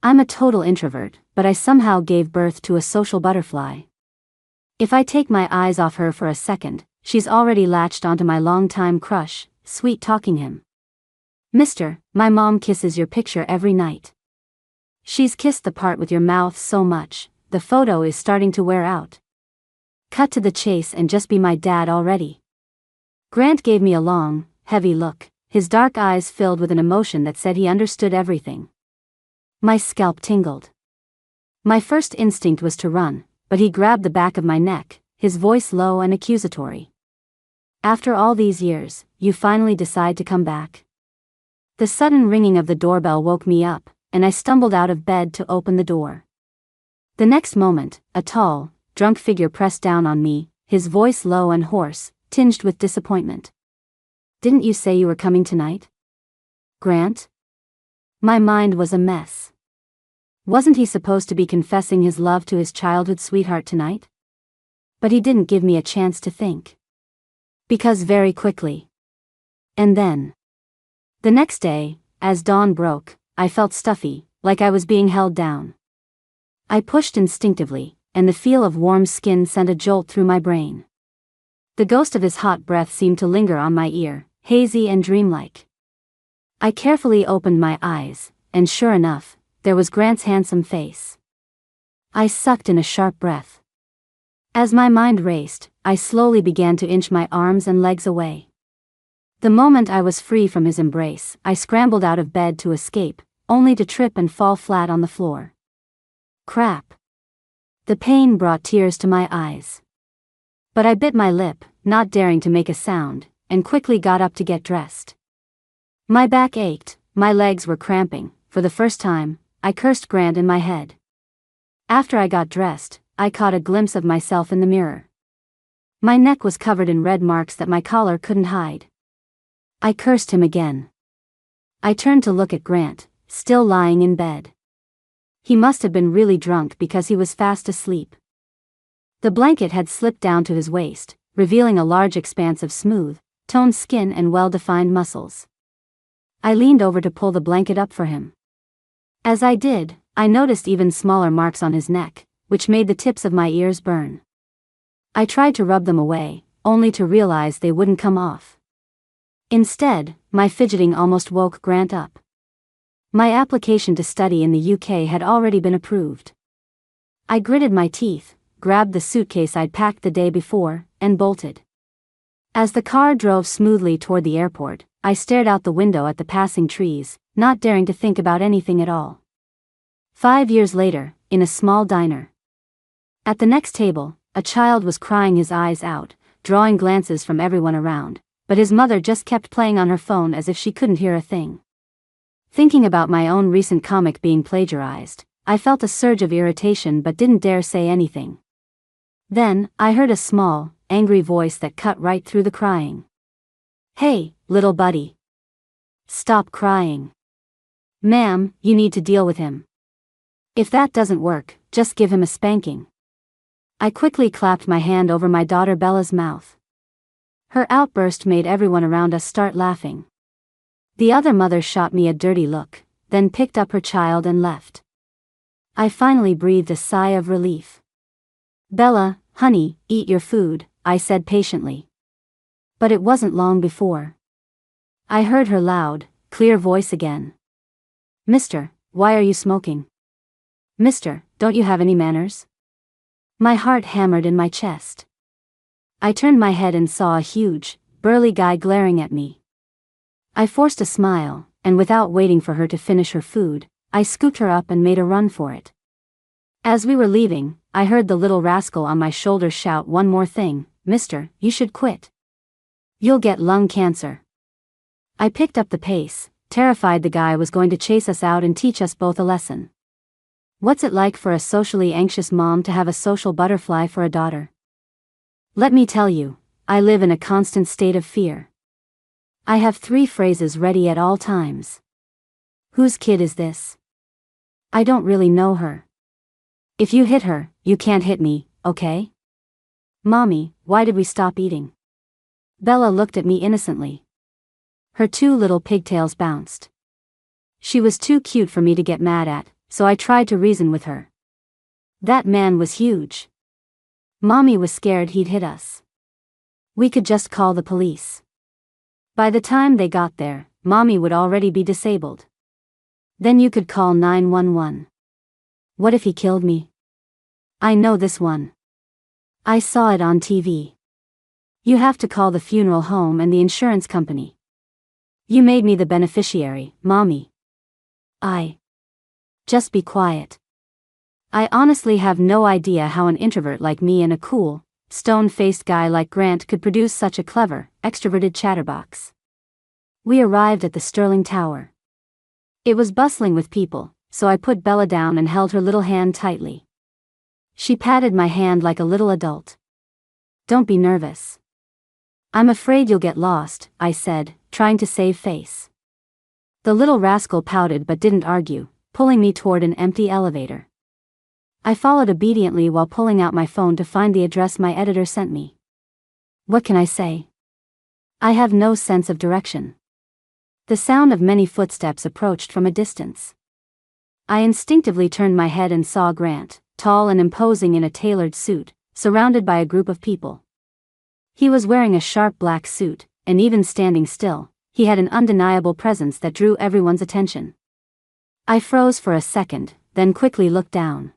I'm a total introvert, but I somehow gave birth to a social butterfly. If I take my eyes off her for a second, she's already latched onto my longtime crush, sweet-talking him. Mister, my mom kisses your picture every night. She's kissed the part with your mouth so much, the photo is starting to wear out. Cut to the chase and just be my dad already. Grant gave me a long, heavy look, his dark eyes filled with an emotion that said he understood everything. My scalp tingled. My first instinct was to run, but he grabbed the back of my neck, his voice low and accusatory. After all these years, you finally decide to come back? The sudden ringing of the doorbell woke me up, and I stumbled out of bed to open the door. The next moment, a tall, drunk figure pressed down on me, his voice low and hoarse, tinged with disappointment. Didn't you say you were coming tonight? Grant? My mind was a mess. Wasn't he supposed to be confessing his love to his childhood sweetheart tonight? But he didn't give me a chance to think. Because very quickly. And then. The next day, as dawn broke, I felt stuffy, like I was being held down. I pushed instinctively, and the feel of warm skin sent a jolt through my brain. The ghost of his hot breath seemed to linger on my ear, hazy and dreamlike. I carefully opened my eyes, and sure enough, there was Grant's handsome face. I sucked in a sharp breath. As my mind raced, I slowly began to inch my arms and legs away. The moment I was free from his embrace, I scrambled out of bed to escape, only to trip and fall flat on the floor. Crap. The pain brought tears to my eyes. But I bit my lip, not daring to make a sound, and quickly got up to get dressed. My back ached, my legs were cramping. For the first time, I cursed Grant in my head. After I got dressed, I caught a glimpse of myself in the mirror. My neck was covered in red marks that my collar couldn't hide. I cursed him again. I turned to look at Grant, still lying in bed. He must have been really drunk because he was fast asleep. The blanket had slipped down to his waist, revealing a large expanse of smooth, toned skin and well-defined muscles. I leaned over to pull the blanket up for him. As I did, I noticed even smaller marks on his neck, which made the tips of my ears burn. I tried to rub them away, only to realize they wouldn't come off. Instead, my fidgeting almost woke Grant up. My application to study in the UK had already been approved. I gritted my teeth, grabbed the suitcase I'd packed the day before, and bolted. As the car drove smoothly toward the airport, I stared out the window at the passing trees, not daring to think about anything at all. 5 years later, in a small diner. At the next table, a child was crying his eyes out, drawing glances from everyone around, but his mother just kept playing on her phone as if she couldn't hear a thing. Thinking about my own recent comic being plagiarized, I felt a surge of irritation but didn't dare say anything. Then, I heard a small, angry voice that cut right through the crying. Hey, little buddy. Stop crying. Ma'am, you need to deal with him. If that doesn't work, just give him a spanking. I quickly clapped my hand over my daughter Bella's mouth. Her outburst made everyone around us start laughing. The other mother shot me a dirty look, then picked up her child and left. I finally breathed a sigh of relief. Bella, honey, eat your food, I said patiently. But it wasn't long before I heard her loud, clear voice again. Mister, why are you smoking? Mister, don't you have any manners? My heart hammered in my chest. I turned my head and saw a huge, burly guy glaring at me. I forced a smile, and without waiting for her to finish her food, I scooped her up and made a run for it. As we were leaving, I heard the little rascal on my shoulder shout one more thing, Mister, you should quit. You'll get lung cancer. I picked up the pace, terrified the guy was going to chase us out and teach us both a lesson. What's it like for a socially anxious mom to have a social butterfly for a daughter? Let me tell you, I live in a constant state of fear. I have 3 phrases ready at all times. Whose kid is this? I don't really know her. If you hit her, you can't hit me, okay? Mommy, why did we stop eating? Bella looked at me innocently. Her 2 little pigtails bounced. She was too cute for me to get mad at, so I tried to reason with her. That man was huge. Mommy was scared he'd hit us. We could just call the police. By the time they got there, Mommy would already be disabled. Then you could call 911. What if he killed me? I know this one. I saw it on TV. You have to call the funeral home and the insurance company. You made me the beneficiary, Mommy. Just be quiet. I honestly have no idea how an introvert like me and a cool, stone-faced guy like Grant could produce such a clever, extroverted chatterbox. We arrived at the Sterling Tower. It was bustling with people, so I put Bella down and held her little hand tightly. She patted my hand like a little adult. Don't be nervous. I'm afraid you'll get lost, I said, trying to save face. The little rascal pouted but didn't argue, pulling me toward an empty elevator. I followed obediently while pulling out my phone to find the address my editor sent me. What can I say? I have no sense of direction. The sound of many footsteps approached from a distance. I instinctively turned my head and saw Grant, tall and imposing in a tailored suit, surrounded by a group of people. He was wearing a sharp black suit, and even standing still, he had an undeniable presence that drew everyone's attention. I froze for a second, then quickly looked down.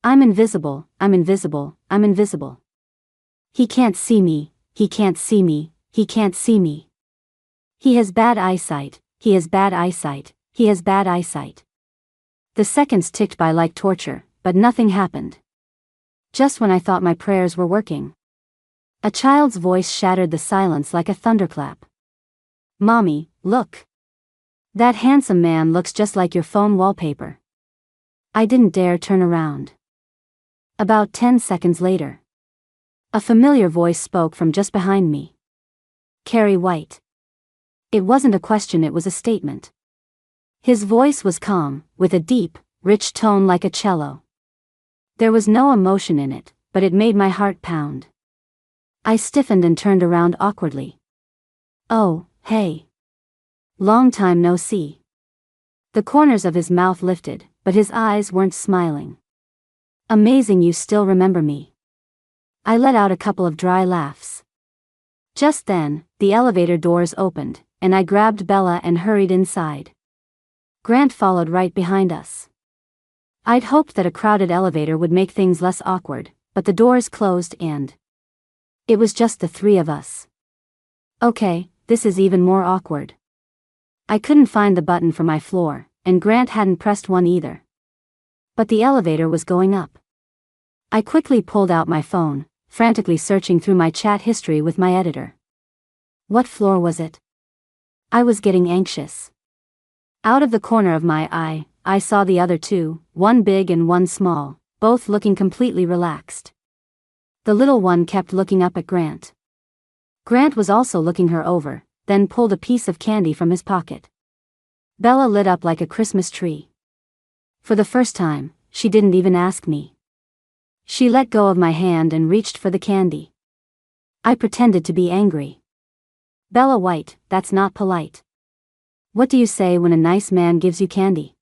I'm invisible, I'm invisible, I'm invisible. He can't see me, he can't see me, he can't see me. He has bad eyesight, he has bad eyesight, he has bad eyesight. The seconds ticked by like torture, but nothing happened. Just when I thought my prayers were working, a child's voice shattered the silence like a thunderclap. Mommy, look. That handsome man looks just like your phone wallpaper. I didn't dare turn around. About 10 seconds later, a familiar voice spoke from just behind me. Carrie White. It wasn't a question, it was a statement. His voice was calm, with a deep, rich tone like a cello. There was no emotion in it, but it made my heart pound. I stiffened and turned around awkwardly. Oh, hey. Long time no see. The corners of his mouth lifted, but his eyes weren't smiling. Amazing you still remember me. I let out a couple of dry laughs. Just then, the elevator doors opened, and I grabbed Bella and hurried inside. Grant followed right behind us. I'd hoped that a crowded elevator would make things less awkward, but the doors closed and it was just the three of us. Okay, this is even more awkward. I couldn't find the button for my floor, and Grant hadn't pressed one either. But the elevator was going up. I quickly pulled out my phone, frantically searching through my chat history with my editor. What floor was it? I was getting anxious. Out of the corner of my eye, I saw the other two, one big and one small, both looking completely relaxed. The little one kept looking up at Grant. Grant was also looking her over, then pulled a piece of candy from his pocket. Bella lit up like a Christmas tree. For the first time, she didn't even ask me. She let go of my hand and reached for the candy. I pretended to be angry. Bella White, that's not polite. What do you say when a nice man gives you candy?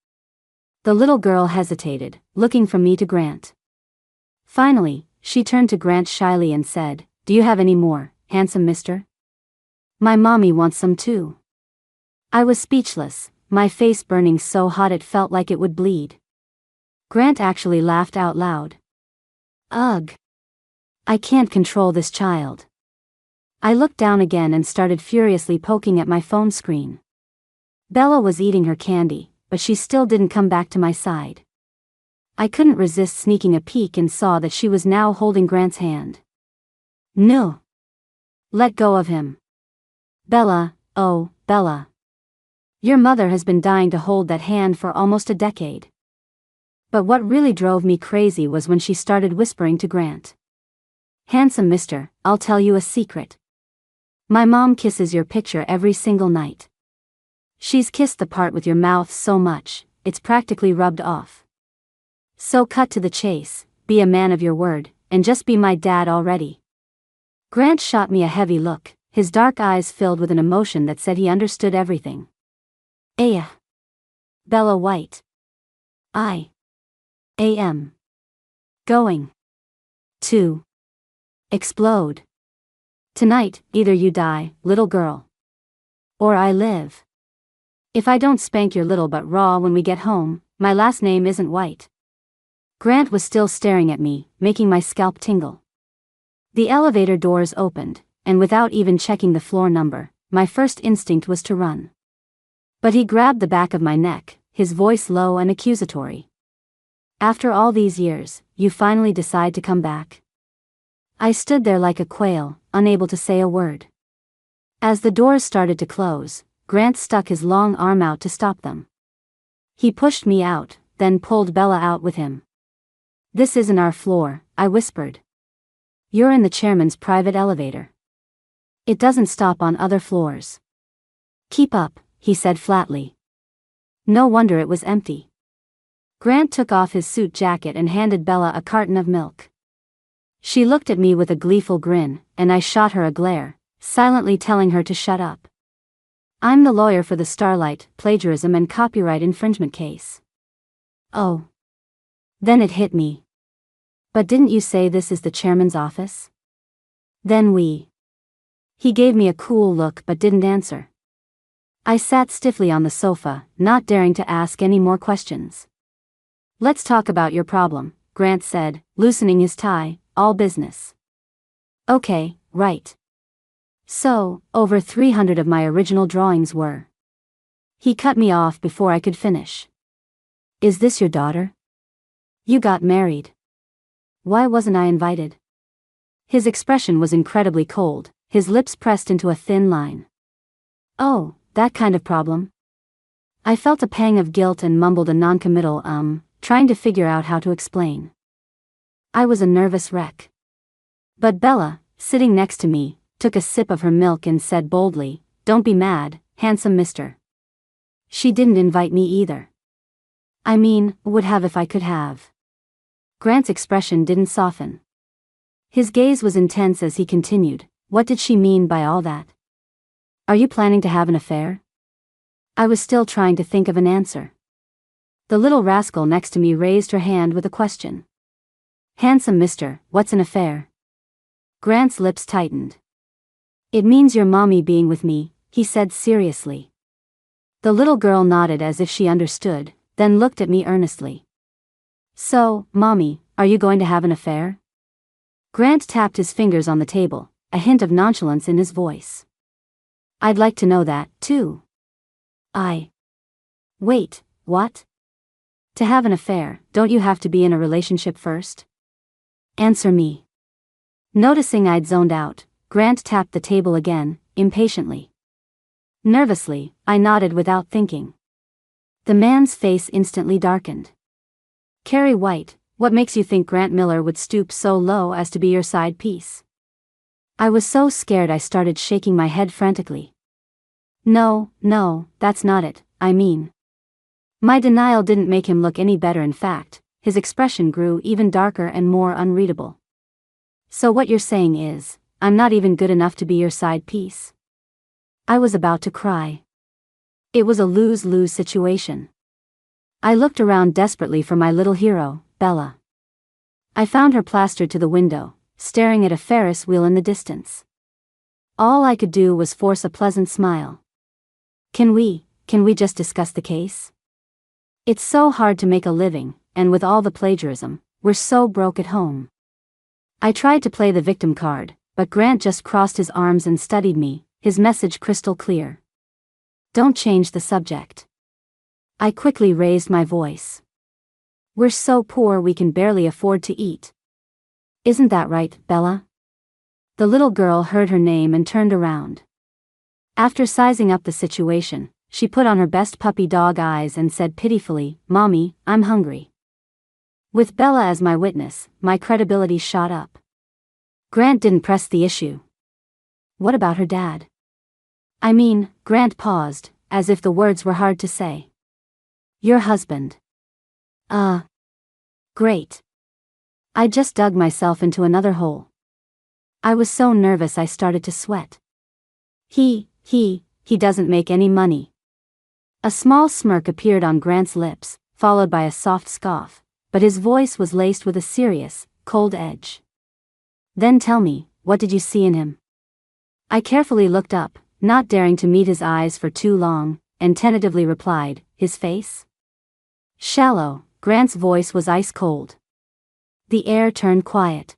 The little girl hesitated, looking from me to Grant. Finally, she turned to Grant shyly and said, "Do you have any more, handsome mister? My mommy wants some too." I was speechless, my face burning so hot it felt like it would bleed. Grant actually laughed out loud. Ugh. I can't control this child. I looked down again and started furiously poking at my phone screen. Bella was eating her candy, but she still didn't come back to my side. I couldn't resist sneaking a peek and saw that she was now holding Grant's hand. No. Let go of him. Bella, oh, Bella. Your mother has been dying to hold that hand for almost a decade. But what really drove me crazy was when she started whispering to Grant. Handsome mister, I'll tell you a secret. My mom kisses your picture every single night. She's kissed the part with your mouth so much, it's practically rubbed off. So cut to the chase, be a man of your word, and just be my dad already. Grant shot me a heavy look, his dark eyes filled with an emotion that said he understood everything. Bella White. I am going to explode. Tonight, either you die, little girl, or I live. If I don't spank your little butt raw when we get home, my last name isn't White. Grant was still staring at me, making my scalp tingle. The elevator doors opened, and without even checking the floor number, my first instinct was to run. But he grabbed the back of my neck, his voice low and accusatory. After all these years, you finally decide to come back? I stood there like a quail, unable to say a word. As the doors started to close, Grant stuck his long arm out to stop them. He pushed me out, then pulled Bella out with him. This isn't our floor, I whispered. You're in the chairman's private elevator. It doesn't stop on other floors. Keep up, he said flatly. No wonder it was empty. Grant took off his suit jacket and handed Bella a carton of milk. She looked at me with a gleeful grin, and I shot her a glare, silently telling her to shut up. I'm the lawyer for the Starlight, plagiarism and copyright infringement case. Oh. Then it hit me. But didn't you say this is the chairman's office? Then He gave me a cool look but didn't answer. I sat stiffly on the sofa, not daring to ask any more questions. Let's talk about your problem, Grant said, loosening his tie, all business. Okay, right. So, over 300 of my original drawings were. He cut me off before I could finish. Is this your daughter? You got married. Why wasn't I invited? His expression was incredibly cold, his lips pressed into a thin line. Oh, that kind of problem? I felt a pang of guilt and mumbled a noncommittal trying to figure out how to explain. I was a nervous wreck. But Bella, sitting next to me, took a sip of her milk and said boldly, Don't be mad, handsome mister. She didn't invite me either. I mean, would have if I could have. Grant's expression didn't soften. His gaze was intense as he continued, What did she mean by all that? Are you planning to have an affair? I was still trying to think of an answer. The little rascal next to me raised her hand with a question. Handsome mister, what's an affair? Grant's lips tightened. It means your mommy being with me, he said seriously. The little girl nodded as if she understood, then looked at me earnestly. So, mommy, are you going to have an affair? Grant tapped his fingers on the table, a hint of nonchalance in his voice. I'd like to know that, too. Wait, what? To have an affair, don't you have to be in a relationship first? Answer me. Noticing I'd zoned out, Grant tapped the table again, impatiently. Nervously, I nodded without thinking. The man's face instantly darkened. Carrie White, what makes you think Grant Miller would stoop so low as to be your side piece? I was so scared I started shaking my head frantically. No, that's not it, I mean. My denial didn't make him look any better. In fact, his expression grew even darker and more unreadable. So what you're saying is, I'm not even good enough to be your side piece? I was about to cry. It was a lose-lose situation. I looked around desperately for my little hero, Bella. I found her plastered to the window, staring at a Ferris wheel in the distance. All I could do was force a pleasant smile. Can we just discuss the case? It's so hard to make a living, and with all the plagiarism, we're so broke at home. I tried to play the victim card, but Grant just crossed his arms and studied me, his message crystal clear. Don't change the subject. I quickly raised my voice. We're so poor we can barely afford to eat. Isn't that right, Bella? The little girl heard her name and turned around. After sizing up the situation, she put on her best puppy dog eyes and said pitifully, Mommy, I'm hungry. With Bella as my witness, my credibility shot up. Grant didn't press the issue. What about her dad? I mean, Grant paused, as if the words were hard to say. Your husband. Great. I just dug myself into another hole. I was so nervous I started to sweat. He doesn't make any money. A small smirk appeared on Grant's lips, followed by a soft scoff, but his voice was laced with a serious, cold edge. "Then tell me, what did you see in him?" I carefully looked up, not daring to meet his eyes for too long, and tentatively replied, "His face?" "Shallow." Grant's voice was ice cold. The air turned quiet.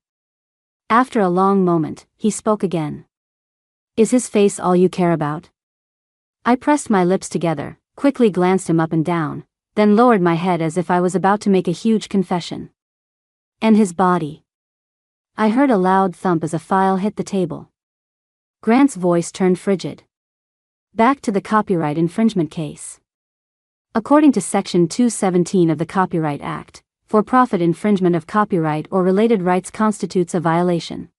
After a long moment, he spoke again. "Is his face all you care about?" I pressed my lips together, quickly glanced him up and down, then lowered my head as if I was about to make a huge confession. "And his body?" I heard a loud thump as a file hit the table. Grant's voice turned frigid. "Back to the copyright infringement case. According to Section 217 of the Copyright Act, for-profit infringement of copyright or related rights constitutes a violation.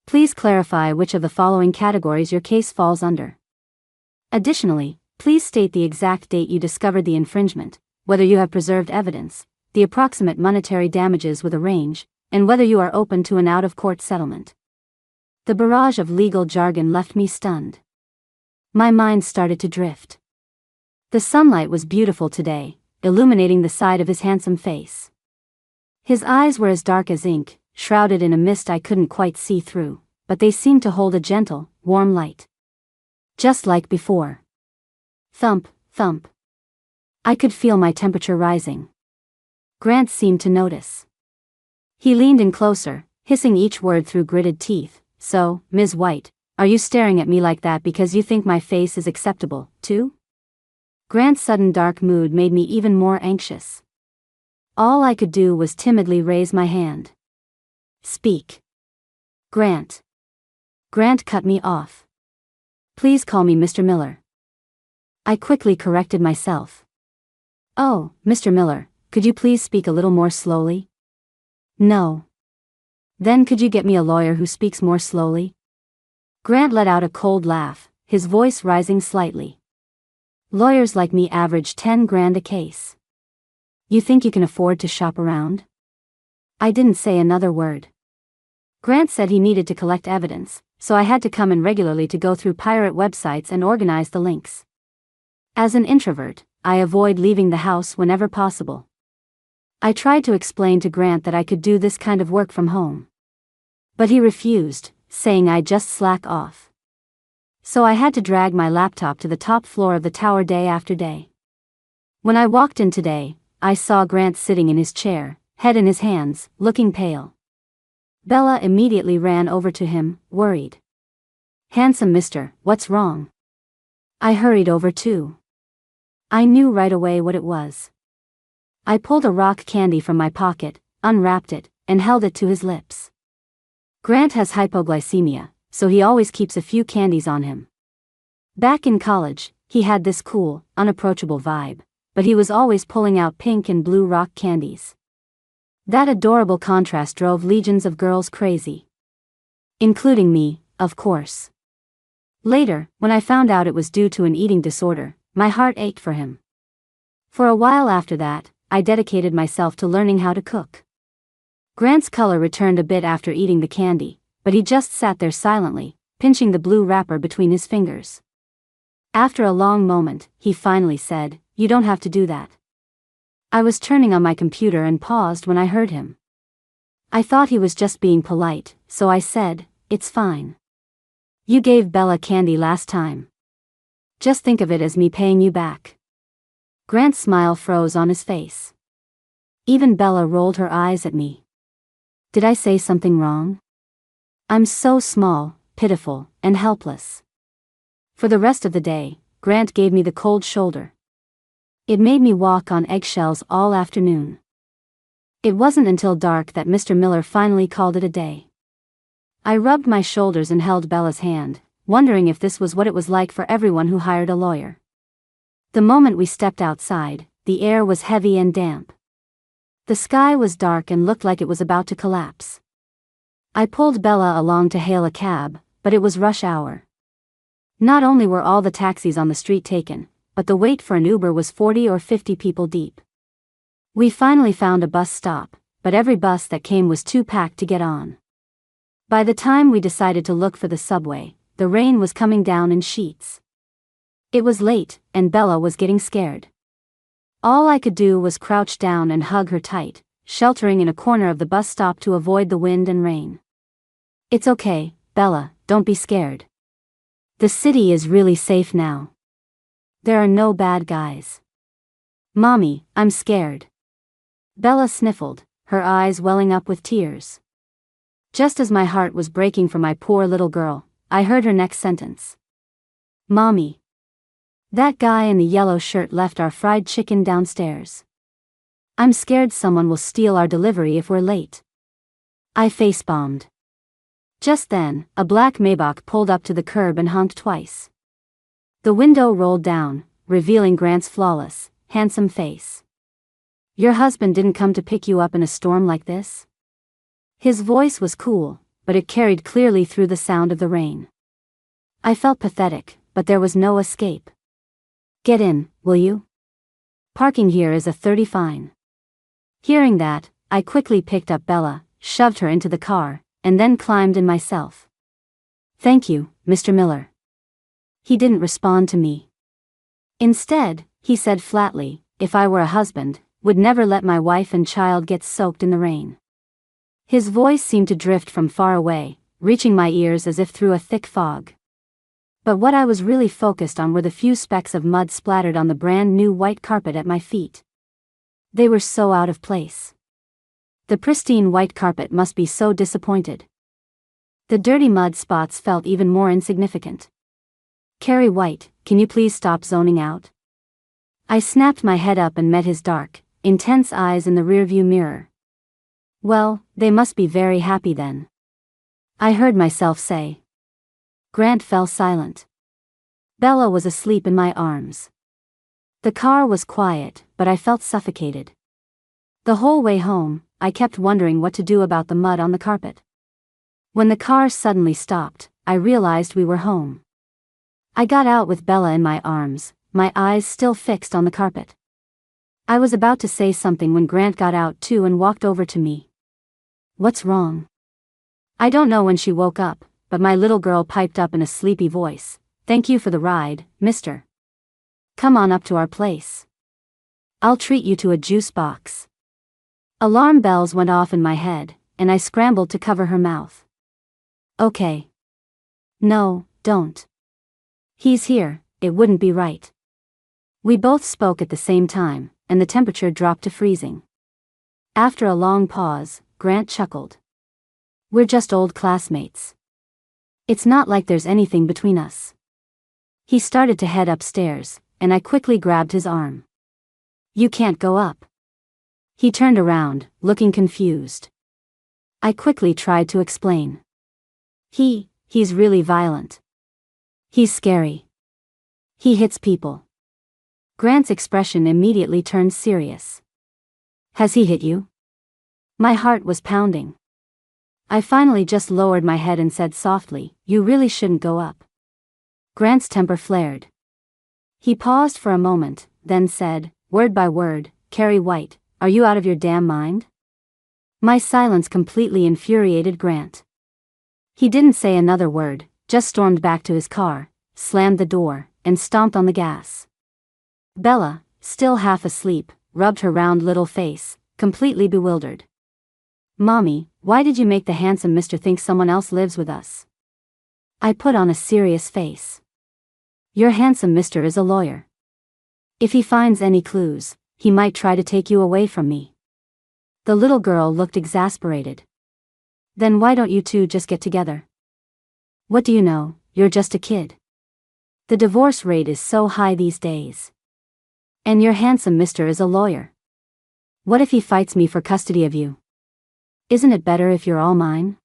Please clarify which of the following categories your case falls under. Additionally, please state the exact date you discovered the infringement, whether you have preserved evidence, the approximate monetary damages with a range, and whether you are open to an out-of-court settlement." The barrage of legal jargon left me stunned. My mind started to drift. The sunlight was beautiful today, illuminating the side of his handsome face. His eyes were as dark as ink, shrouded in a mist I couldn't quite see through, but they seemed to hold a gentle, warm light. Just like before. Thump, thump. I could feel my temperature rising. Grant seemed to notice. He leaned in closer, hissing each word through gritted teeth. "So, Ms. White, are you staring at me like that because you think my face is acceptable, too?" Grant's sudden dark mood made me even more anxious. All I could do was timidly raise my hand. "Speak." "Grant." Grant cut me off. "Please call me Mr. Miller." I quickly corrected myself. "Oh, Mr. Miller, could you please speak a little more slowly?" "No." "Then could you get me a lawyer who speaks more slowly?" Grant let out a cold laugh, his voice rising slightly. "Lawyers like me average 10 grand a case. You think you can afford to shop around?" I didn't say another word. Grant said he needed to collect evidence, so I had to come in regularly to go through pirate websites and organize the links. As an introvert, I avoid leaving the house whenever possible. I tried to explain to Grant that I could do this kind of work from home. But he refused, saying I'd just slack off. So I had to drag my laptop to the top floor of the tower day after day. When I walked in today, I saw Grant sitting in his chair, head in his hands, looking pale. Bella immediately ran over to him, worried. "Handsome mister, what's wrong?" I hurried over too. I knew right away what it was. I pulled a rock candy from my pocket, unwrapped it, and held it to his lips. Grant has hypoglycemia, so he always keeps a few candies on him. Back in college, he had this cool, unapproachable vibe, but he was always pulling out pink and blue rock candies. That adorable contrast drove legions of girls crazy. Including me, of course. Later, when I found out it was due to an eating disorder, my heart ached for him. For a while after that, I dedicated myself to learning how to cook. Grant's color returned a bit after eating the candy, but he just sat there silently, pinching the blue wrapper between his fingers. After a long moment, he finally said, "You don't have to do that." I was turning on my computer and paused when I heard him. I thought he was just being polite, so I said, "It's fine. You gave Bella candy last time. Just think of it as me paying you back." Grant's smile froze on his face. Even Bella rolled her eyes at me. Did I say something wrong? I'm so small, pitiful, and helpless. For the rest of the day, Grant gave me the cold shoulder. It made me walk on eggshells all afternoon. It wasn't until dark that Mr. Miller finally called it a day. I rubbed my shoulders and held Bella's hand, wondering if this was what it was like for everyone who hired a lawyer. The moment we stepped outside, the air was heavy and damp. The sky was dark and looked like it was about to collapse. I pulled Bella along to hail a cab, but it was rush hour. Not only were all the taxis on the street taken, but the wait for an Uber was 40 or 50 people deep. We finally found a bus stop, but every bus that came was too packed to get on. By the time we decided to look for the subway, the rain was coming down in sheets. It was late, and Bella was getting scared. All I could do was crouch down and hug her tight, sheltering in a corner of the bus stop to avoid the wind and rain. It's okay, Bella, don't be scared. The city is really safe now. There are no bad guys. Mommy, I'm scared. Bella sniffled, her eyes welling up with tears. Just as my heart was breaking for my poor little girl, I heard her next sentence. Mommy. That guy in the yellow shirt left our fried chicken downstairs. I'm scared someone will steal our delivery if we're late. I face-bombed. Just then, a black Maybach pulled up to the curb and honked twice. The window rolled down, revealing Grant's flawless, handsome face. Your husband didn't come to pick you up in a storm like this? His voice was cool, but it carried clearly through the sound of the rain. I felt pathetic, but there was no escape. Get in, will you? Parking here is a 30 fine. Hearing that, I quickly picked up Bella, shoved her into the car, and then climbed in myself. Thank you, Mr. Miller. He didn't respond to me. Instead, he said flatly, if I were a husband, would never let my wife and child get soaked in the rain. His voice seemed to drift from far away, reaching my ears as if through a thick fog. But what I was really focused on were the few specks of mud splattered on the brand new white carpet at my feet. They were so out of place. The pristine white carpet must be so disappointed. The dirty mud spots felt even more insignificant. Carrie White, can you please stop zoning out? I snapped my head up and met his dark, intense eyes in the rearview mirror. Well, they must be very happy then. I heard myself say. Grant fell silent. Bella was asleep in my arms. The car was quiet, but I felt suffocated. The whole way home, I kept wondering what to do about the mud on the carpet. When the car suddenly stopped, I realized we were home. I got out with Bella in my arms, my eyes still fixed on the carpet. I was about to say something when Grant got out too and walked over to me. What's wrong? I don't know when she woke up, but my little girl piped up in a sleepy voice. Thank you for the ride, mister. Come on up to our place. I'll treat you to a juice box. Alarm bells went off in my head, and I scrambled to cover her mouth. Okay. No, don't. He's here, it wouldn't be right. We both spoke at the same time, and the temperature dropped to freezing. After a long pause, Grant chuckled. We're just old classmates. It's not like there's anything between us. He started to head upstairs, and I quickly grabbed his arm. You can't go up. He turned around, looking confused. I quickly tried to explain. He's really violent. He's scary. He hits people. Grant's expression immediately turned serious. Has he hit you? My heart was pounding. I finally just lowered my head and said softly, you really shouldn't go up. Grant's temper flared. He paused for a moment, then said, word by word, Carrie White, are you out of your damn mind? My silence completely infuriated Grant. He didn't say another word, just stormed back to his car, slammed the door, and stomped on the gas. Bella, still half asleep, rubbed her round little face, completely bewildered. Mommy, why did you make the handsome mister think someone else lives with us? I put on a serious face. Your handsome mister is a lawyer. If he finds any clues, he might try to take you away from me. The little girl looked exasperated. Then why don't you two just get together? What do you know, you're just a kid. The divorce rate is so high these days. And your handsome mister is a lawyer. What if he fights me for custody of you? Isn't it better if you're all mine?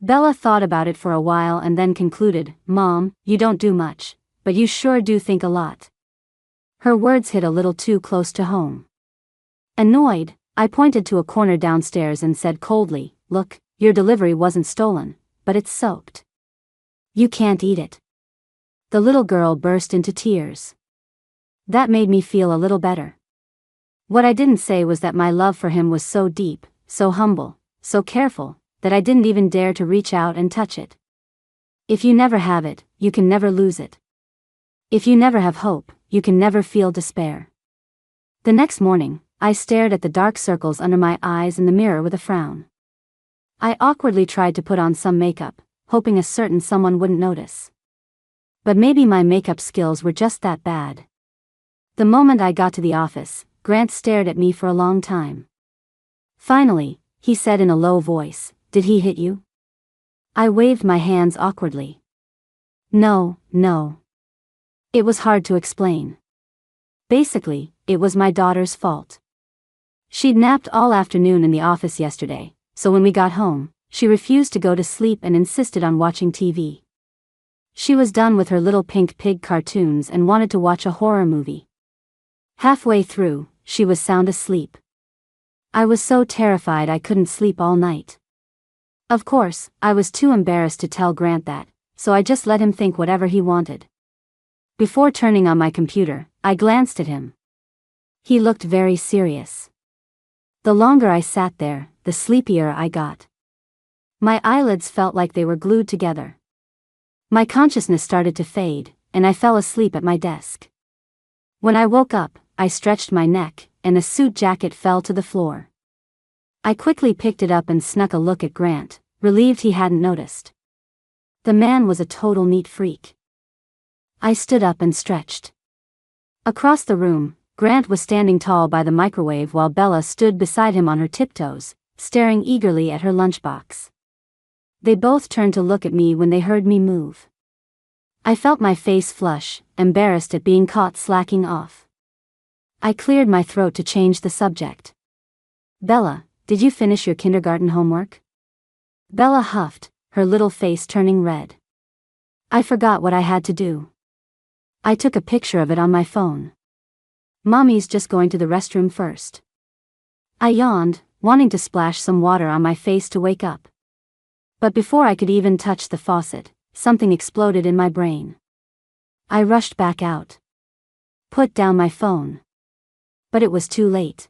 Bella thought about it for a while and then concluded, Mom, you don't do much, but you sure do think a lot. Her words hit a little too close to home. Annoyed, I pointed to a corner downstairs and said coldly, look, your delivery wasn't stolen, but it's soaked. You can't eat it. The little girl burst into tears. That made me feel a little better. What I didn't say was that my love for him was so deep, so humble, so careful, that I didn't even dare to reach out and touch it. If you never have it, you can never lose it. If you never have hope, you can never feel despair. The next morning, I stared at the dark circles under my eyes in the mirror with a frown. I awkwardly tried to put on some makeup, hoping a certain someone wouldn't notice. But maybe my makeup skills were just that bad. The moment I got to the office, Grant stared at me for a long time. Finally, he said in a low voice, "Did he hit you?" I waved my hands awkwardly. No. It was hard to explain. Basically, it was my daughter's fault. She'd napped all afternoon in the office yesterday, so when we got home, she refused to go to sleep and insisted on watching TV. She was done with her little pink pig cartoons and wanted to watch a horror movie. Halfway through, she was sound asleep. I was so terrified I couldn't sleep all night. Of course, I was too embarrassed to tell Grant that, so I just let him think whatever he wanted. Before turning on my computer, I glanced at him. He looked very serious. The longer I sat there, the sleepier I got. My eyelids felt like they were glued together. My consciousness started to fade, and I fell asleep at my desk. When I woke up, I stretched my neck, and the suit jacket fell to the floor. I quickly picked it up and snuck a look at Grant, relieved he hadn't noticed. The man was a total neat freak. I stood up and stretched. Across the room, Grant was standing tall by the microwave while Bella stood beside him on her tiptoes, staring eagerly at her lunchbox. They both turned to look at me when they heard me move. I felt my face flush, embarrassed at being caught slacking off. I cleared my throat to change the subject. "Bella, did you finish your kindergarten homework?" Bella huffed, her little face turning red. "I forgot what I had to do. I took a picture of it on my phone. Mommy's just going to the restroom first." I yawned, wanting to splash some water on my face to wake up. But before I could even touch the faucet, something exploded in my brain. I rushed back out. Put down my phone. But it was too late.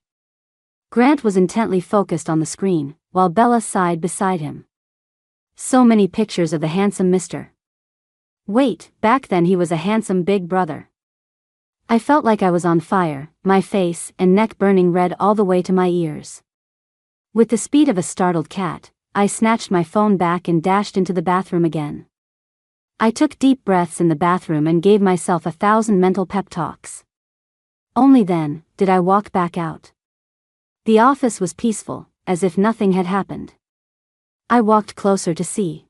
Grant was intently focused on the screen, while Bella sighed beside him. So many pictures of the handsome Mr. Wait, back then he was a handsome big brother. I felt like I was on fire, my face and neck burning red all the way to my ears. With the speed of a startled cat, I snatched my phone back and dashed into the bathroom again. I took deep breaths in the bathroom and gave myself 1,000 mental pep talks. Only then did I walk back out. The office was peaceful, as if nothing had happened. I walked closer to see.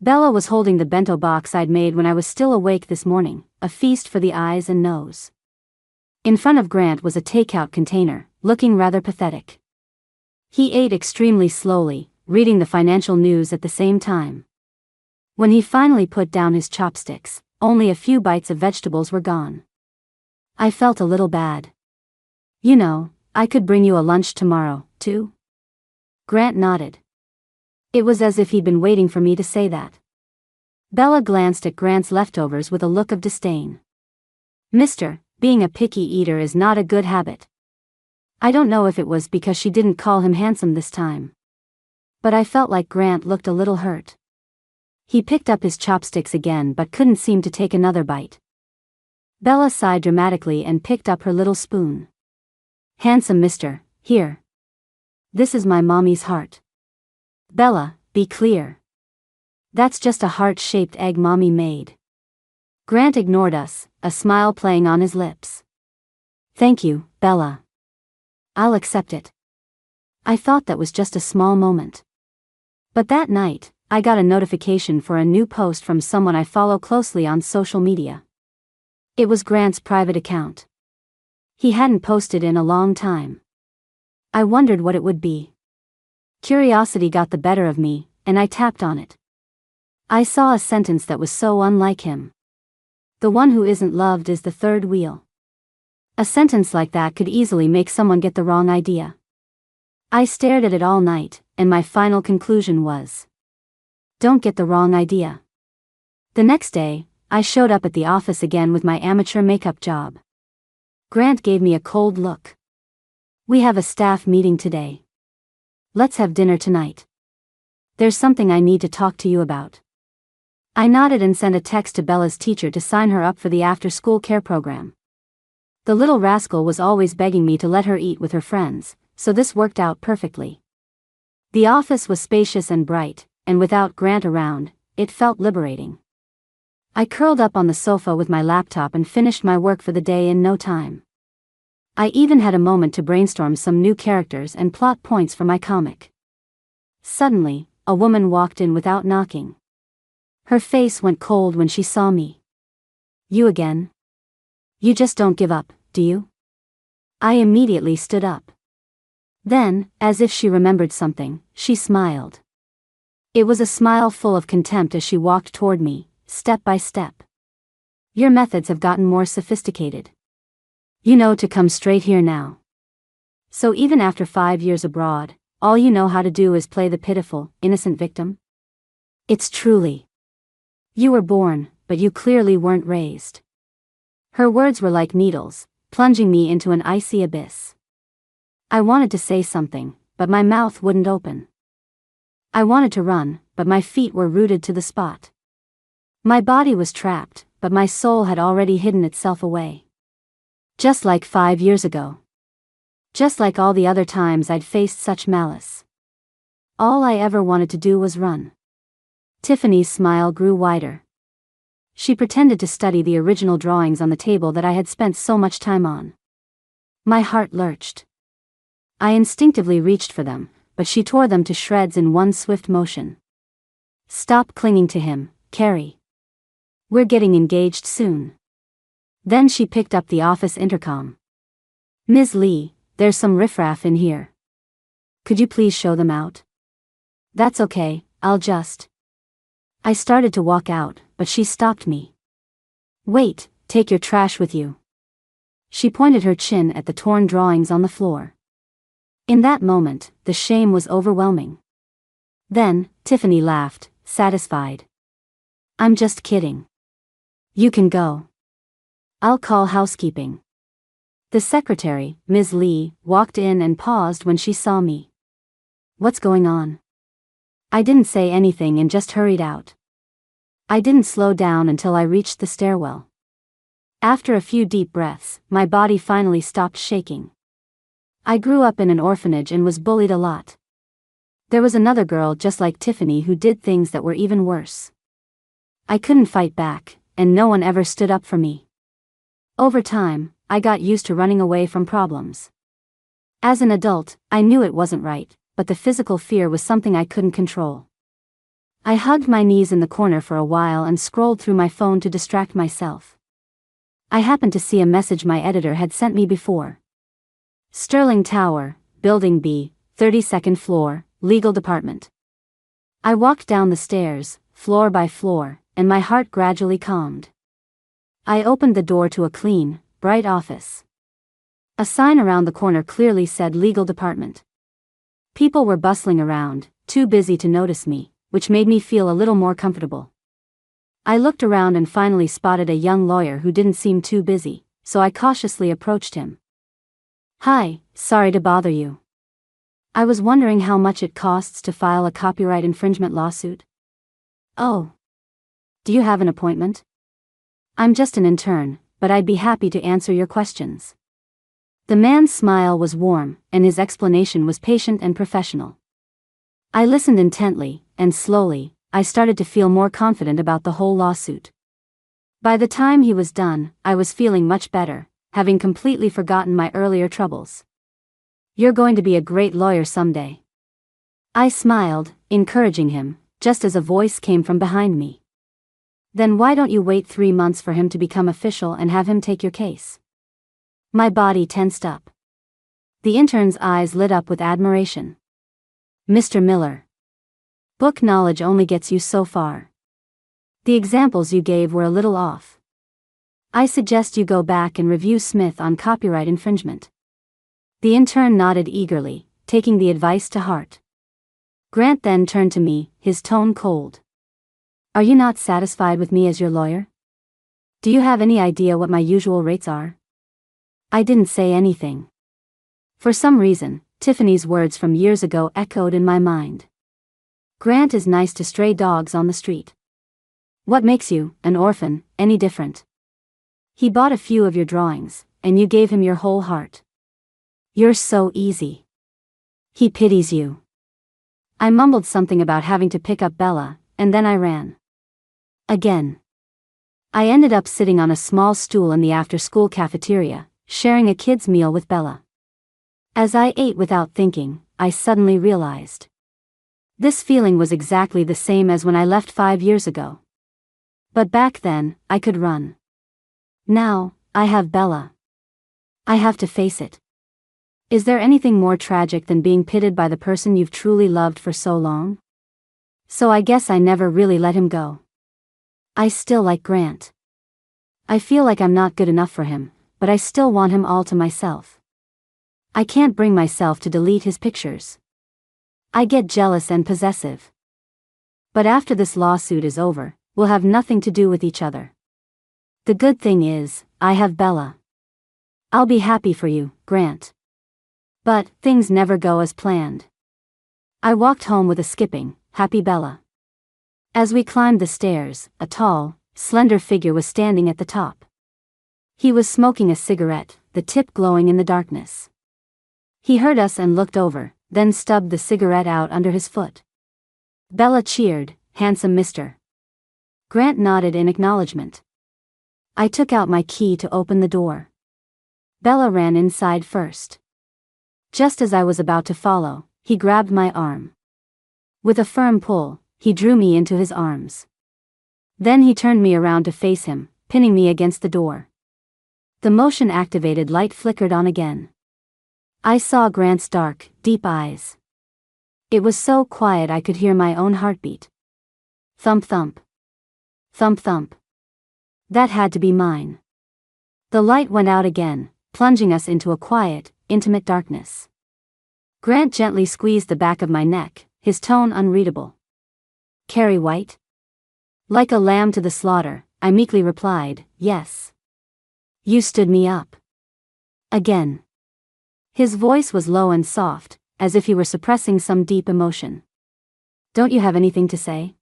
Bella was holding the bento box I'd made when I was still awake this morning, a feast for the eyes and nose. In front of Grant was a takeout container, looking rather pathetic. He ate extremely slowly, reading the financial news at the same time. When he finally put down his chopsticks, only a few bites of vegetables were gone. I felt a little bad. "You know, I could bring you a lunch tomorrow, too?" Grant nodded. It was as if he'd been waiting for me to say that. Bella glanced at Grant's leftovers with a look of disdain. "Mister, being a picky eater is not a good habit." I don't know if it was because she didn't call him handsome this time. But I felt like Grant looked a little hurt. He picked up his chopsticks again but couldn't seem to take another bite. Bella sighed dramatically and picked up her little spoon. "Handsome mister, here. This is my mommy's heart." "Bella, be clear. That's just a heart-shaped egg mommy made." Grant ignored us, a smile playing on his lips. "Thank you, Bella. I'll accept it." I thought that was just a small moment. But that night, I got a notification for a new post from someone I follow closely on social media. It was Grant's private account. He hadn't posted in a long time. I wondered what it would be. Curiosity got the better of me, and I tapped on it. I saw a sentence that was so unlike him. "The one who isn't loved is the third wheel." A sentence like that could easily make someone get the wrong idea. I stared at it all night, and my final conclusion was, don't get the wrong idea. The next day, I showed up at the office again with my amateur makeup job. Grant gave me a cold look. "We have a staff meeting today. Let's have dinner tonight. There's something I need to talk to you about." I nodded and sent a text to Bella's teacher to sign her up for the after-school care program. The little rascal was always begging me to let her eat with her friends, so this worked out perfectly. The office was spacious and bright, and without Grant around, it felt liberating. I curled up on the sofa with my laptop and finished my work for the day in no time. I even had a moment to brainstorm some new characters and plot points for my comic. Suddenly, a woman walked in without knocking. Her face went cold when she saw me. "You again? You just don't give up, do you?" I immediately stood up. Then, as if she remembered something, she smiled. It was a smile full of contempt as she walked toward me, step by step. "Your methods have gotten more sophisticated. You know to come straight here now. So even after 5 years abroad, all you know how to do is play the pitiful, innocent victim? It's truly. You were born, but you clearly weren't raised." Her words were like needles, plunging me into an icy abyss. I wanted to say something, but my mouth wouldn't open. I wanted to run, but my feet were rooted to the spot. My body was trapped, but my soul had already hidden itself away. Just like 5 years ago. Just like all the other times I'd faced such malice. All I ever wanted to do was run. Tiffany's smile grew wider. She pretended to study the original drawings on the table that I had spent so much time on. My heart lurched. I instinctively reached for them, but she tore them to shreds in one swift motion. "Stop clinging to him, Carrie. We're getting engaged soon." Then she picked up the office intercom. "Ms. Lee, there's some riffraff in here. Could you please show them out?" "That's okay, I'll just..." I started to walk out, but she stopped me. "Wait, take your trash with you." She pointed her chin at the torn drawings on the floor. In that moment, the shame was overwhelming. Then, Tiffany laughed, satisfied. "I'm just kidding. You can go. I'll call housekeeping." The secretary, Ms. Lee, walked in and paused when she saw me. "What's going on?" I didn't say anything and just hurried out. I didn't slow down until I reached the stairwell. After a few deep breaths, my body finally stopped shaking. I grew up in an orphanage and was bullied a lot. There was another girl just like Tiffany who did things that were even worse. I couldn't fight back, and no one ever stood up for me. Over time, I got used to running away from problems. As an adult, I knew it wasn't right, but the physical fear was something I couldn't control. I hugged my knees in the corner for a while and scrolled through my phone to distract myself. I happened to see a message my editor had sent me before. "Sterling Tower, Building B, 32nd floor, Legal Department." I walked down the stairs, floor by floor, and my heart gradually calmed. I opened the door to a clean, bright office. A sign around the corner clearly said Legal Department. People were bustling around, too busy to notice me, which made me feel a little more comfortable. I looked around and finally spotted a young lawyer who didn't seem too busy, so I cautiously approached him. "Hi, sorry to bother you. I was wondering how much it costs to file a copyright infringement lawsuit." "Oh. Do you have an appointment?" "I'm just an intern, but I'd be happy to answer your questions." The man's smile was warm, and his explanation was patient and professional. I listened intently, and slowly, I started to feel more confident about the whole lawsuit. By the time he was done, I was feeling much better, having completely forgotten my earlier troubles. "You're going to be a great lawyer someday." I smiled, encouraging him, just as a voice came from behind me. "Then why don't you wait 3 months for him to become official and have him take your case?" My body tensed up. The intern's eyes lit up with admiration. "Mr. Miller. Book knowledge only gets you so far. The examples you gave were a little off. I suggest you go back and review Smith on copyright infringement." The intern nodded eagerly, taking the advice to heart. Grant then turned to me, his tone cold. "Are you not satisfied with me as your lawyer? Do you have any idea what my usual rates are?" I didn't say anything. For some reason, Tiffany's words from years ago echoed in my mind. "Grant is nice to stray dogs on the street. What makes you, an orphan, any different? He bought a few of your drawings, and you gave him your whole heart. You're so easy. He pities you. I mumbled something about having to pick up Bella, and then I ran. Again. I ended up sitting on a small stool in the after-school cafeteria, sharing a kid's meal with Bella. As I ate without thinking, I suddenly realized. This feeling was exactly the same as when I left 5 years ago. But back then, I could run. Now, I have Bella. I have to face it. Is there anything more tragic than being pitted by the person you've truly loved for so long? So I guess I never really let him go. I still like Grant. I feel like I'm not good enough for him, but I still want him all to myself. I can't bring myself to delete his pictures. I get jealous and possessive. But after this lawsuit is over, we'll have nothing to do with each other. The good thing is, I have Bella. I'll be happy for you, Grant. But things never go as planned. I walked home with a skipping, happy Bella. As we climbed the stairs, a tall, slender figure was standing at the top. He was smoking a cigarette, the tip glowing in the darkness. He heard us and looked over, then stubbed the cigarette out under his foot. Bella cheered, "Handsome mister." Grant nodded in acknowledgement. I took out my key to open the door. Bella ran inside first. Just as I was about to follow, he grabbed my arm. With a firm pull, he drew me into his arms. Then he turned me around to face him, pinning me against the door. The motion-activated light flickered on again. I saw Grant's dark, deep eyes. It was so quiet I could hear my own heartbeat. Thump thump. Thump thump. That had to be mine. The light went out again, plunging us into a quiet, intimate darkness. Grant gently squeezed the back of my neck, his tone unreadable. "Carrie White?" Like a lamb to the slaughter, I meekly replied, "Yes." "You stood me up." Again. His voice was low and soft, as if he were suppressing some deep emotion. "Don't you have anything to say?"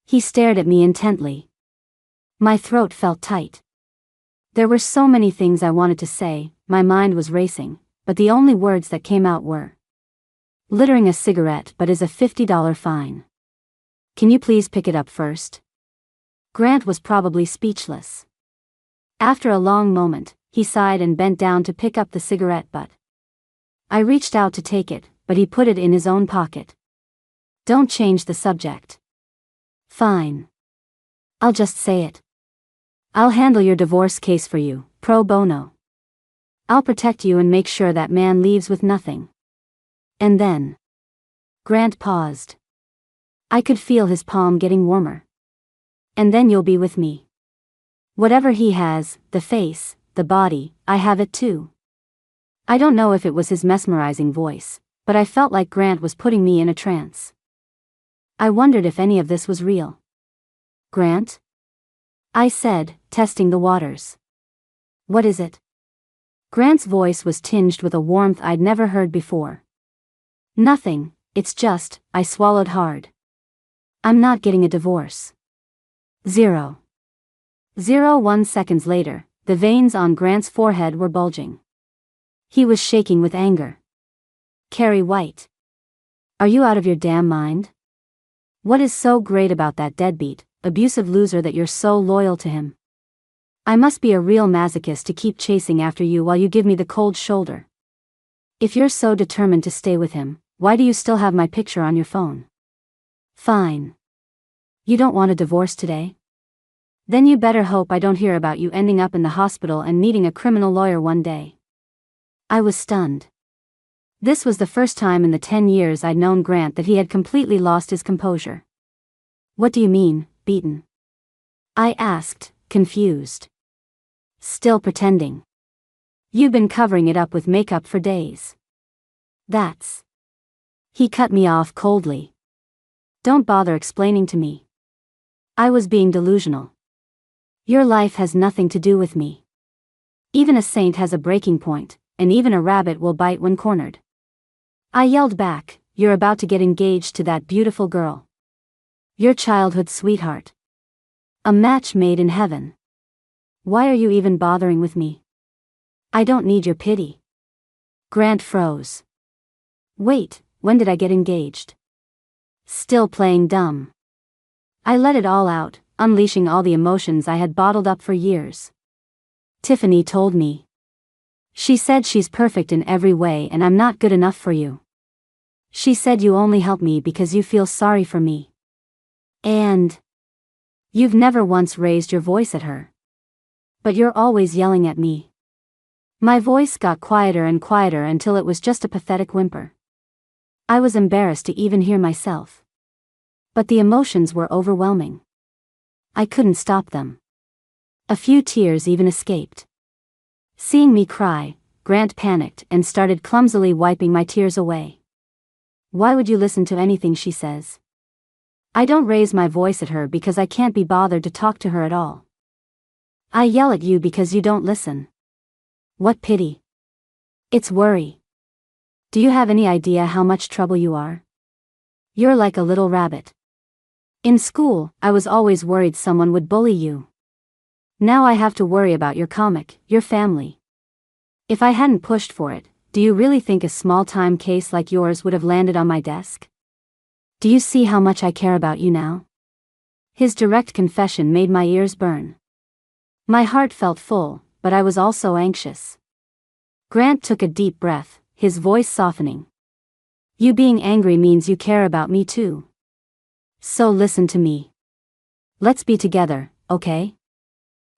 He stared at me intently. My throat felt tight. There were so many things I wanted to say, my mind was racing, but the only words that came out were, "Littering a cigarette but is a $50 fine. Can you please pick it up first?" Grant was probably speechless. After a long moment, he sighed and bent down to pick up the cigarette butt. I reached out to take it, but he put it in his own pocket. "Don't change the subject." "Fine. I'll just say it. I'll handle your divorce case for you, pro bono. I'll protect you and make sure that man leaves with nothing." And then. Grant paused. I could feel his palm getting warmer. "And then you'll be with me. Whatever he has, the face, the body, I have it too." I don't know if it was his mesmerizing voice, but I felt like Grant was putting me in a trance. I wondered if any of this was real. "Grant?" I said, testing the waters. "What is it?" Grant's voice was tinged with a warmth I'd never heard before. "Nothing, it's just," I swallowed hard. "I'm not getting a divorce." 0.01 seconds later, the veins on Grant's forehead were bulging. He was shaking with anger. "Carrie White. Are you out of your damn mind? What is so great about that deadbeat, abusive loser that you're so loyal to him? I must be a real masochist to keep chasing after you while you give me the cold shoulder. If you're so determined to stay with him, why do you still have my picture on your phone? Fine. You don't want a divorce today? Then you better hope I don't hear about you ending up in the hospital and needing a criminal lawyer one day." I was stunned. This was the first time in the 10 years I'd known Grant that he had completely lost his composure. "What do you mean, beaten?" I asked, confused. "Still pretending. You've been covering it up with makeup for days." "That's..." He cut me off coldly. "Don't bother explaining to me. I was being delusional. Your life has nothing to do with me. Even a saint has a breaking point, and even a rabbit will bite when cornered." I yelled back, "You're about to get engaged to that beautiful girl. Your childhood sweetheart. A match made in heaven. Why are you even bothering with me?" I don't need your pity. Grant froze. Wait, when did I get engaged? Still playing dumb. I let it all out, unleashing all the emotions I had bottled up for years. Tiffany told me. She said she's perfect in every way and I'm not good enough for you. She said you only help me because you feel sorry for me. And you've never once raised your voice at her. But you're always yelling at me. My voice got quieter and quieter until it was just a pathetic whimper. I was embarrassed to even hear myself. But the emotions were overwhelming. I couldn't stop them. A few tears even escaped. Seeing me cry, Grant panicked and started clumsily wiping my tears away. Why would you listen to anything she says? I don't raise my voice at her because I can't be bothered to talk to her at all. I yell at you because you don't listen. What pity. It's worry. Do you have any idea how much trouble you are? You're like a little rabbit. In school, I was always worried someone would bully you. Now I have to worry about your comic, your family. If I hadn't pushed for it, do you really think a small-time case like yours would have landed on my desk? Do you see how much I care about you now? His direct confession made my ears burn. My heart felt full, but I was also anxious. Grant took a deep breath, his voice softening. You being angry means you care about me too. So listen to me. Let's be together, okay?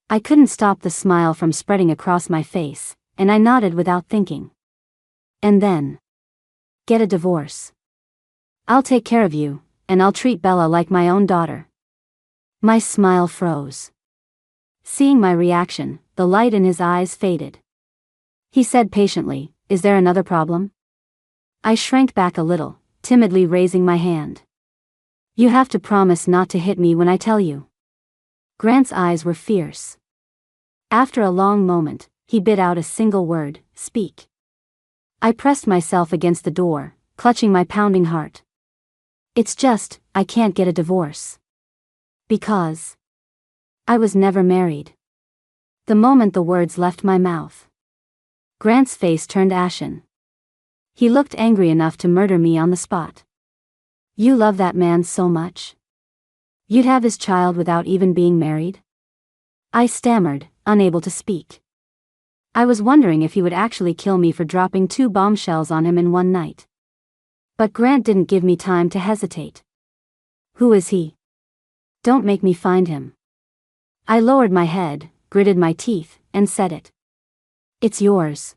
I couldn't stop the smile from spreading across my face, and I nodded without thinking. And then, get a divorce. I'll take care of you, and I'll treat Bella like my own daughter. My smile froze. Seeing my reaction, the light in his eyes faded. He said patiently, "Is there another problem?" I shrank back a little, timidly raising my hand. You have to promise not to hit me when I tell you. Grant's eyes were fierce. After a long moment, he bit out a single word, "Speak." I pressed myself against the door, clutching my pounding heart. It's just, I can't get a divorce. Because I was never married. The moment the words left my mouth, Grant's face turned ashen. He looked angry enough to murder me on the spot. You love that man so much? You'd have his child without even being married? I stammered, unable to speak. I was wondering if he would actually kill me for dropping 2 bombshells on him in one night. But Grant didn't give me time to hesitate. Who is he? Don't make me find him. I lowered my head, gritted my teeth, and said it. It's yours.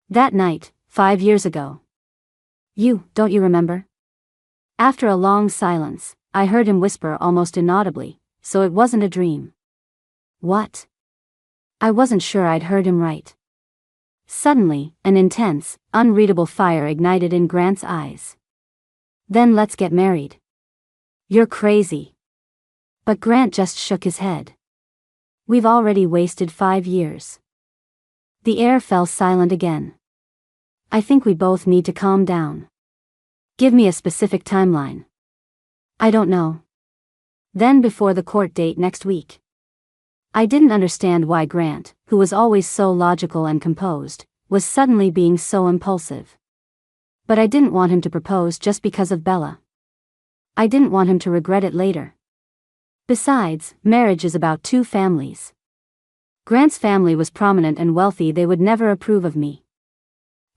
That night, 5 years ago. Don't you remember? After a long silence, I heard him whisper almost inaudibly, so it wasn't a dream. What? I wasn't sure I'd heard him right. Suddenly, an intense, unreadable fire ignited in Grant's eyes. Then let's get married. You're crazy. But Grant just shook his head. We've already wasted 5 years. The air fell silent again. I think we both need to calm down. Give me a specific timeline. I don't know. Then before the court date next week. I didn't understand why Grant, who was always so logical and composed, was suddenly being so impulsive. But I didn't want him to propose just because of Bella. I didn't want him to regret it later. Besides, marriage is about 2 families. Grant's family was prominent and wealthy, they would never approve of me.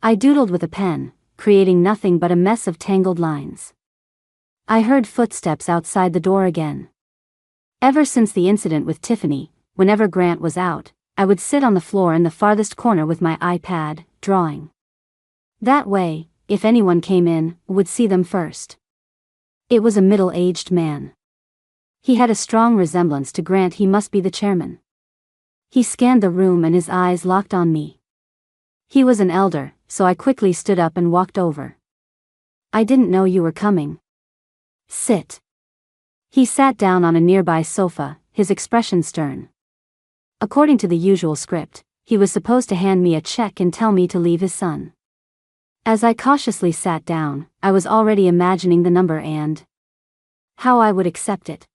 I doodled with a pen, creating nothing but a mess of tangled lines. I heard footsteps outside the door again. Ever since the incident with Tiffany, whenever Grant was out, I would sit on the floor in the farthest corner with my iPad, drawing. That way, if anyone came in, would see them first. It was a middle-aged man. He had a strong resemblance to Grant. He must be the chairman. He scanned the room and his eyes locked on me. He was an elder, so I quickly stood up and walked over. I didn't know you were coming. Sit. He sat down on a nearby sofa, his expression stern. According to the usual script, he was supposed to hand me a check and tell me to leave his son. As I cautiously sat down, I was already imagining the number and how I would accept it.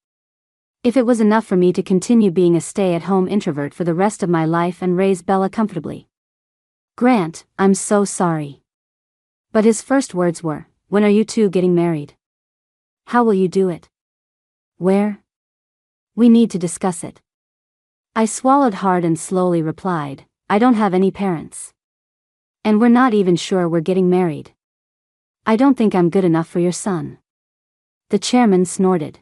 If it was enough for me to continue being a stay-at-home introvert for the rest of my life and raise Bella comfortably. Grant, I'm so sorry. But his first words were, when are you two getting married? How will you do it? Where? We need to discuss it. I swallowed hard and slowly replied, I don't have any parents. And we're not even sure we're getting married. I don't think I'm good enough for your son. The chairman snorted.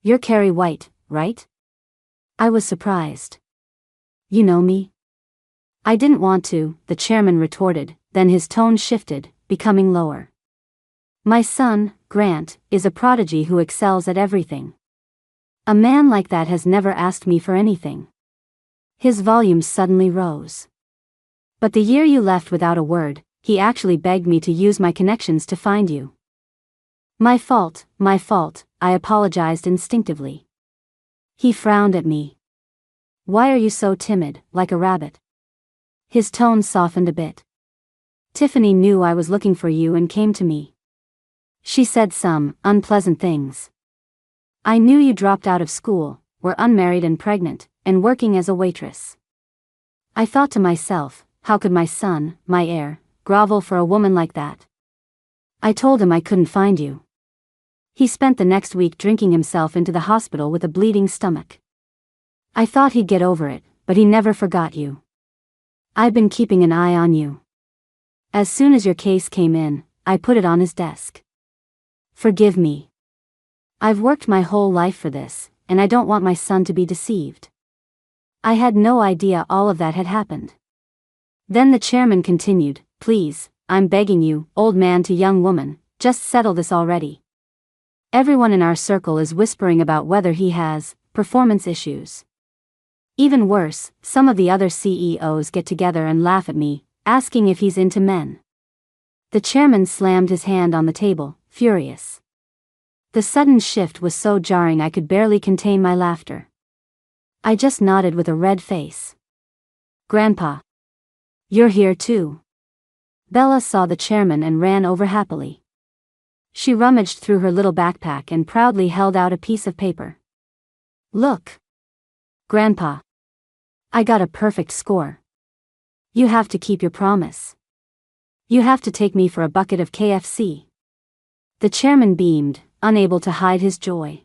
You're Carrie White, right? I was surprised. You know me? I didn't want to, the chairman retorted, then his tone shifted, becoming lower. My son, Grant, is a prodigy who excels at everything. A man like that has never asked me for anything. His volume suddenly rose. But the year you left without a word, he actually begged me to use my connections to find you. My fault, I apologized instinctively. He frowned at me. Why are you so timid, like a rabbit? His tone softened a bit. Tiffany knew I was looking for you and came to me. She said some unpleasant things. I knew you dropped out of school, were unmarried and pregnant, and working as a waitress. I thought to myself, how could my son, my heir, grovel for a woman like that? I told him I couldn't find you. He spent the next week drinking himself into the hospital with a bleeding stomach. I thought he'd get over it, but he never forgot you. I've been keeping an eye on you. As soon as your case came in, I put it on his desk. Forgive me. I've worked my whole life for this, and I don't want my son to be deceived. I had no idea all of that had happened. Then the chairman continued, please, I'm begging you, old man to young woman, just settle this already. Everyone in our circle is whispering about whether he has performance issues. Even worse, some of the other CEOs get together and laugh at me, asking if he's into men. The chairman slammed his hand on the table, furious. The sudden shift was so jarring I could barely contain my laughter. I just nodded with a red face. Grandpa. You're here too. Bella saw the chairman and ran over happily. She rummaged through her little backpack and proudly held out a piece of paper. Look. Grandpa. I got a perfect score. You have to keep your promise. You have to take me for a bucket of KFC. The chairman beamed, unable to hide his joy.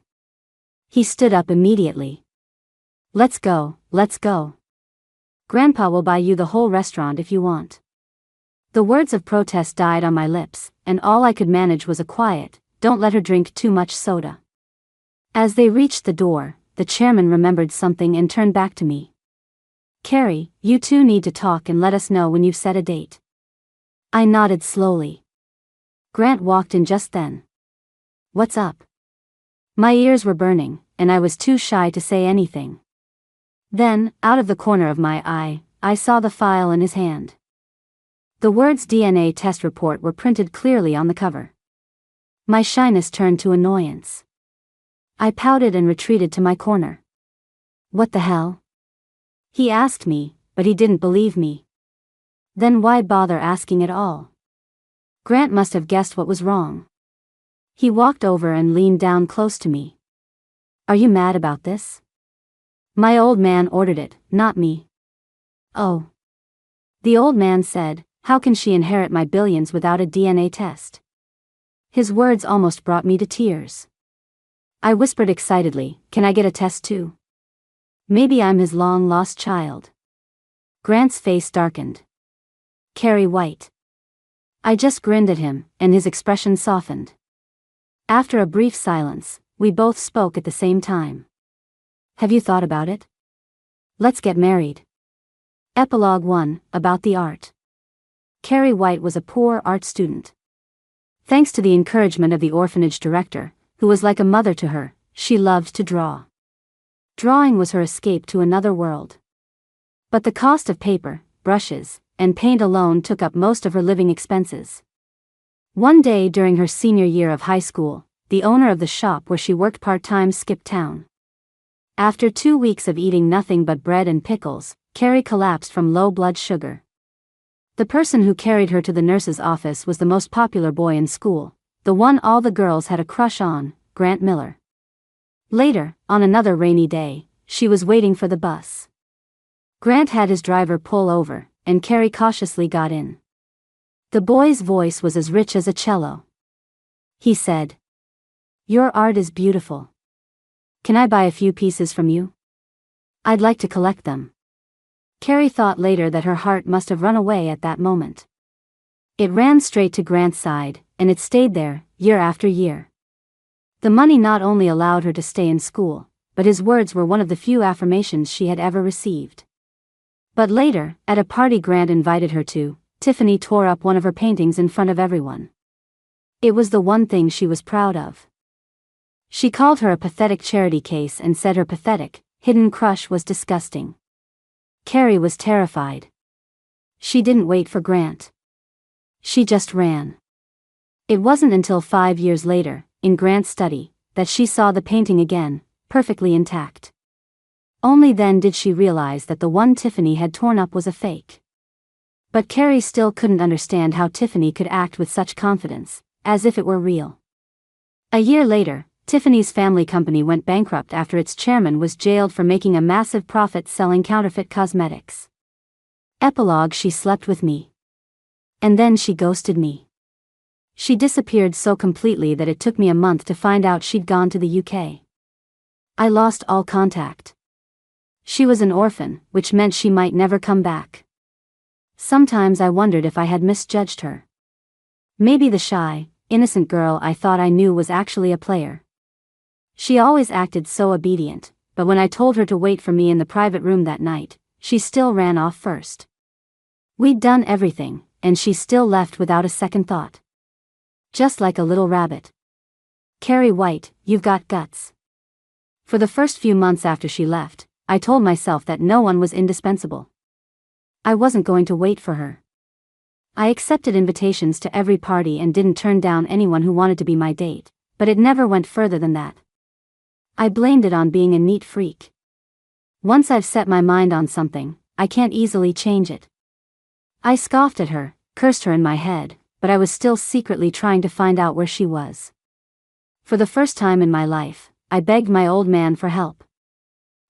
He stood up immediately. Let's go, let's go. Grandpa will buy you the whole restaurant if you want. The words of protest died on my lips, and all I could manage was a quiet, don't let her drink too much soda. As they reached the door, the chairman remembered something and turned back to me. Carrie, you two need to talk and let us know when you've set a date. I nodded slowly. Grant walked in just then. What's up? My ears were burning, and I was too shy to say anything. Then, out of the corner of my eye, I saw the file in his hand. The words DNA test report were printed clearly on the cover. My shyness turned to annoyance. I pouted and retreated to my corner. What the hell? He asked me, but he didn't believe me. Then why bother asking at all? Grant must have guessed what was wrong. He walked over and leaned down close to me. Are you mad about this? My old man ordered it, not me. Oh. The old man said, how can she inherit my billions without a DNA test? His words almost brought me to tears. I whispered excitedly, can I get a test too? Maybe I'm his long-lost child. Grant's face darkened. Carrie White. I just grinned at him, and his expression softened. After a brief silence, we both spoke at the same time. Have you thought about it? Let's get married. Epilogue 1, about the art. Carrie White was a poor art student. Thanks to the encouragement of the orphanage director, who was like a mother to her, she loved to draw. Drawing was her escape to another world. But the cost of paper, brushes, and paint alone took up most of her living expenses. One day during her senior year of high school, the owner of the shop where she worked part-time skipped town. After 2 weeks of eating nothing but bread and pickles, Carrie collapsed from low blood sugar. The person who carried her to the nurse's office was the most popular boy in school, the one all the girls had a crush on, Grant Miller. Later, on another rainy day, she was waiting for the bus. Grant had his driver pull over, and Carrie cautiously got in. The boy's voice was as rich as a cello. He said, "Your art is beautiful. Can I buy a few pieces from you? I'd like to collect them." Carrie thought later that her heart must have run away at that moment. It ran straight to Grant's side, and it stayed there, year after year. The money not only allowed her to stay in school, but his words were one of the few affirmations she had ever received. But later, at a party Grant invited her to, Tiffany tore up one of her paintings in front of everyone. It was the one thing she was proud of. She called her a pathetic charity case and said her pathetic, hidden crush was disgusting. Carrie was terrified. She didn't wait for Grant. She just ran. It wasn't until 5 years later, in Grant's study, that she saw the painting again, perfectly intact. Only then did she realize that the one Tiffany had torn up was a fake. But Carrie still couldn't understand how Tiffany could act with such confidence, as if it were real. A year later, Tiffany's family company went bankrupt after its chairman was jailed for making a massive profit selling counterfeit cosmetics. Epilogue: she slept with me. And then she ghosted me. She disappeared so completely that it took me a month to find out she'd gone to the UK. I lost all contact. She was an orphan, which meant she might never come back. Sometimes I wondered if I had misjudged her. Maybe the shy, innocent girl I thought I knew was actually a player. She always acted so obedient, but when I told her to wait for me in the private room that night, she still ran off first. We'd done everything, and she still left without a second thought. Just like a little rabbit. Carrie White, you've got guts. For the first few months after she left, I told myself that no one was indispensable. I wasn't going to wait for her. I accepted invitations to every party and didn't turn down anyone who wanted to be my date, but it never went further than that. I blamed it on being a neat freak. Once I've set my mind on something, I can't easily change it. I scoffed at her, cursed her in my head, but I was still secretly trying to find out where she was. For the first time in my life, I begged my old man for help.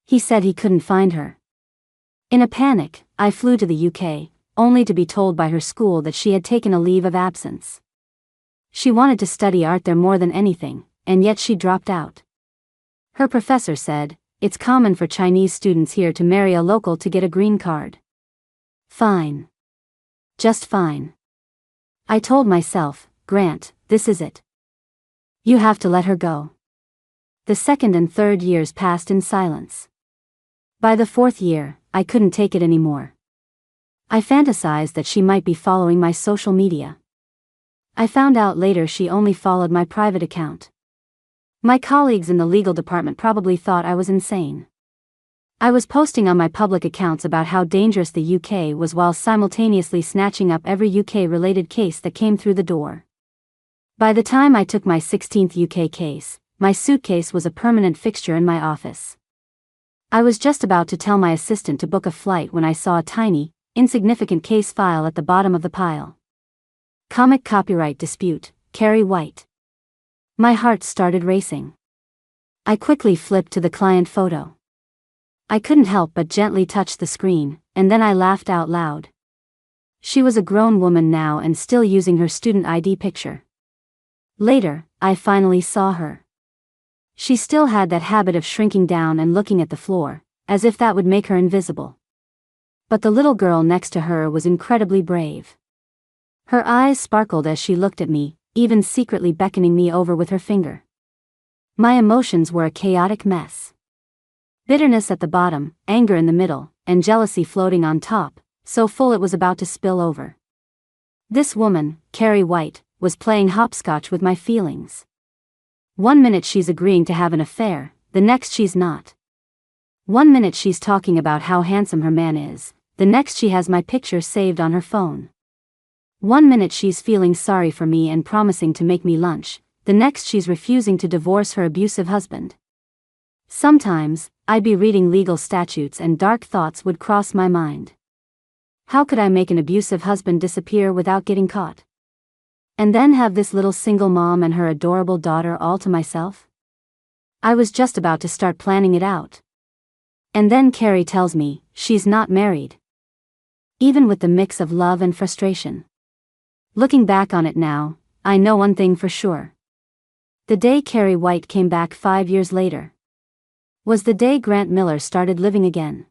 He said he couldn't find her. In a panic, I flew to the UK, only to be told by her school that she had taken a leave of absence. She wanted to study art there more than anything, and yet she dropped out. Her professor said, "It's common for Chinese students here to marry a local to get a green card." Fine. Just fine. I told myself, Grant, this is it. You have to let her go. The second and third years passed in silence. By the fourth year, I couldn't take it anymore. I fantasized that she might be following my social media. I found out later she only followed my private account. My colleagues in the legal department probably thought I was insane. I was posting on my public accounts about how dangerous the UK was while simultaneously snatching up every UK-related case that came through the door. By the time I took my 16th UK case, my suitcase was a permanent fixture in my office. I was just about to tell my assistant to book a flight when I saw a tiny, insignificant case file at the bottom of the pile. Comic copyright dispute, Carrie White. My heart started racing. I quickly flipped to the client photo. I couldn't help but gently touch the screen, and then I laughed out loud. She was a grown woman now and still using her student ID picture. Later, I finally saw her. She still had that habit of shrinking down and looking at the floor, as if that would make her invisible. But the little girl next to her was incredibly brave. Her eyes sparkled as she looked at me, even secretly beckoning me over with her finger. My emotions were a chaotic mess. Bitterness at the bottom, anger in the middle, and jealousy floating on top, so full it was about to spill over. This woman, Carrie White, was playing hopscotch with my feelings. One minute she's agreeing to have an affair, the next she's not. One minute she's talking about how handsome her man is, the next she has my picture saved on her phone. One minute she's feeling sorry for me and promising to make me lunch, the next she's refusing to divorce her abusive husband. Sometimes, I'd be reading legal statutes and dark thoughts would cross my mind. How could I make an abusive husband disappear without getting caught? And then have this little single mom and her adorable daughter all to myself? I was just about to start planning it out. And then Carrie tells me, she's not married. even with the mix of love and frustration. Looking back on it now, I know one thing for sure. The day Carrie White came back 5 years later was the day Grant Miller started living again.